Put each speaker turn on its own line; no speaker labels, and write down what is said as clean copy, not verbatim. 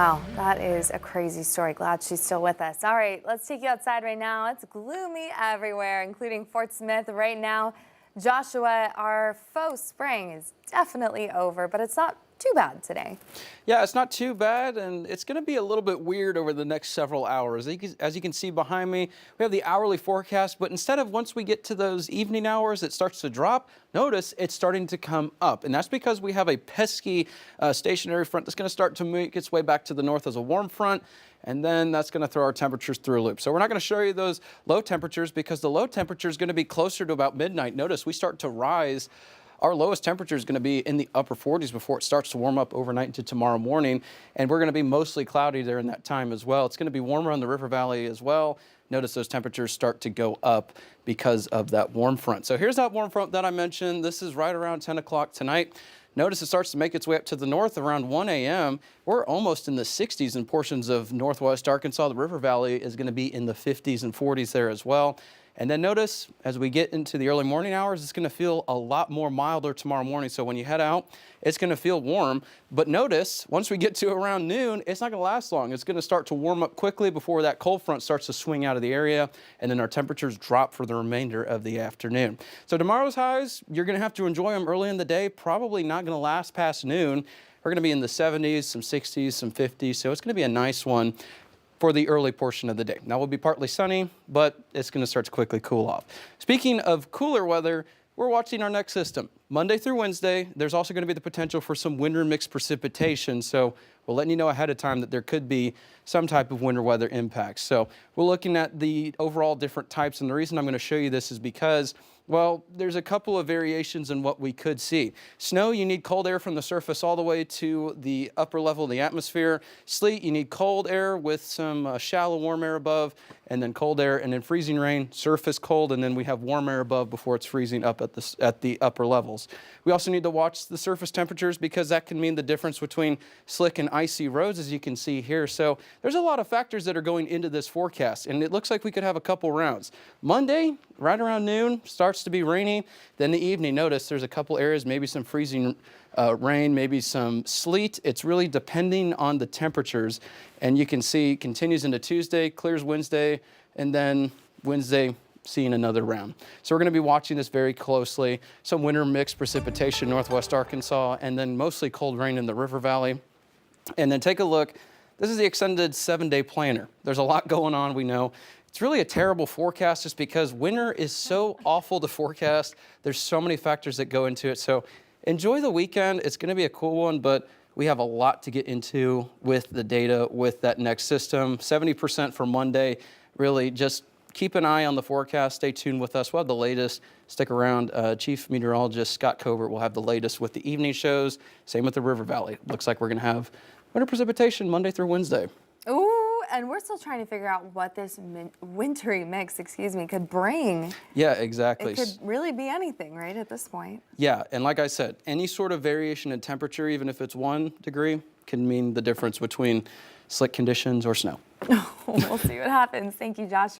Wow, that is a crazy story. Glad she's still with us. All right, let's take you outside right now. It's gloomy everywhere, including Fort Smith right now. Joshua, our faux spring is definitely over, but it's not too bad today.
Yeah, it's not too bad, and it's going to be a little bit weird over the next several hours. As you can see behind me, we have the hourly forecast, but instead of once we get to those evening hours, it starts to drop. Notice it's starting to come up, and that's because we have a pesky stationary front that's going to start to make its way back to the north as a warm front, and then that's going to throw our temperatures through a loop. So we're not going to show you those low temperatures because the low temperature is going to be closer to about midnight. Notice we start to rise. Our lowest temperature is going to be in the upper 40s before it starts to warm up overnight into tomorrow morning. And we're going to be mostly cloudy during that time as well. It's going to be warmer on the river valley as well. Notice those temperatures start to go up because of that warm front. So here's that warm front that I mentioned. This is right around 10 o'clock tonight. Notice it starts to make its way up to the north around 1 a.m. We're almost in the 60s in portions of northwest Arkansas. The river valley is going to be in the 50s and 40s there as well. And then notice as we get into the early morning hours, it's going to feel a lot more milder tomorrow morning. So when you head out, it's going to feel warm. But notice once we get to around noon, it's not going to last long. It's going to start to warm up quickly before that cold front starts to swing out of the area. And then our temperatures drop for the remainder of the afternoon. So tomorrow's highs, you're going to have to enjoy them early in the day. Probably not going to last past noon. We're going to be in the 70s, some 60s, some 50s. So it's going to be a nice one for the early portion of the day. Now, we'll be partly sunny, but it's going to start to quickly cool off. Speaking of cooler weather, we're watching our next system. Monday through Wednesday, there's also going to be the potential for some winter mixed precipitation. So we're letting you know ahead of time that there could be some type of winter weather impacts. So we're looking at the overall different types. And the reason I'm going to show you this is because, well, there's a couple of variations in what we could see. Snow, you need cold air from the surface all the way to the upper level of the atmosphere. Sleet, you need cold air with some shallow warm air above, and then cold air, and then freezing rain, surface cold, and then we have warm air above before it's freezing up at the upper levels. We also need to watch the surface temperatures because that can mean the difference between slick and icy roads, as you can see here. So there's a lot of factors that are going into this forecast, and it looks like we could have a couple rounds. Monday, right around noon, starts to be rainy. Then the evening, notice there's a couple areas, maybe some freezing rain, maybe some sleet. It's really depending on the temperatures. And you can see continues into Tuesday, clears Wednesday, and then Wednesday seeing another round. So we're going to be watching this very closely. Some winter mixed precipitation northwest Arkansas, and then mostly cold rain in the river valley. And then take a look. This is the extended 7-day planner. There's a lot going on, we know. It's really a terrible forecast just because winter is so awful to forecast. There's so many factors that go into it. So enjoy the weekend. It's going to be a cool one, but we have a lot to get into with the data with that next system. 70% for Monday. Really just keep an eye on the forecast. Stay tuned with us. We'll have the latest. Stick around. Chief Meteorologist Scott Covert will have the latest with the evening shows. Same with the river valley. Looks like we're going to have winter precipitation Monday through Wednesday.
Ooh, and we're still trying to figure out what this wintry mix, could bring.
Yeah, exactly.
It could really be anything, right, at this point?
Yeah, and like I said, any sort of variation in temperature, even if it's 1 degree, can mean the difference between slick conditions or snow.
We'll see what happens. Thank you, Josh.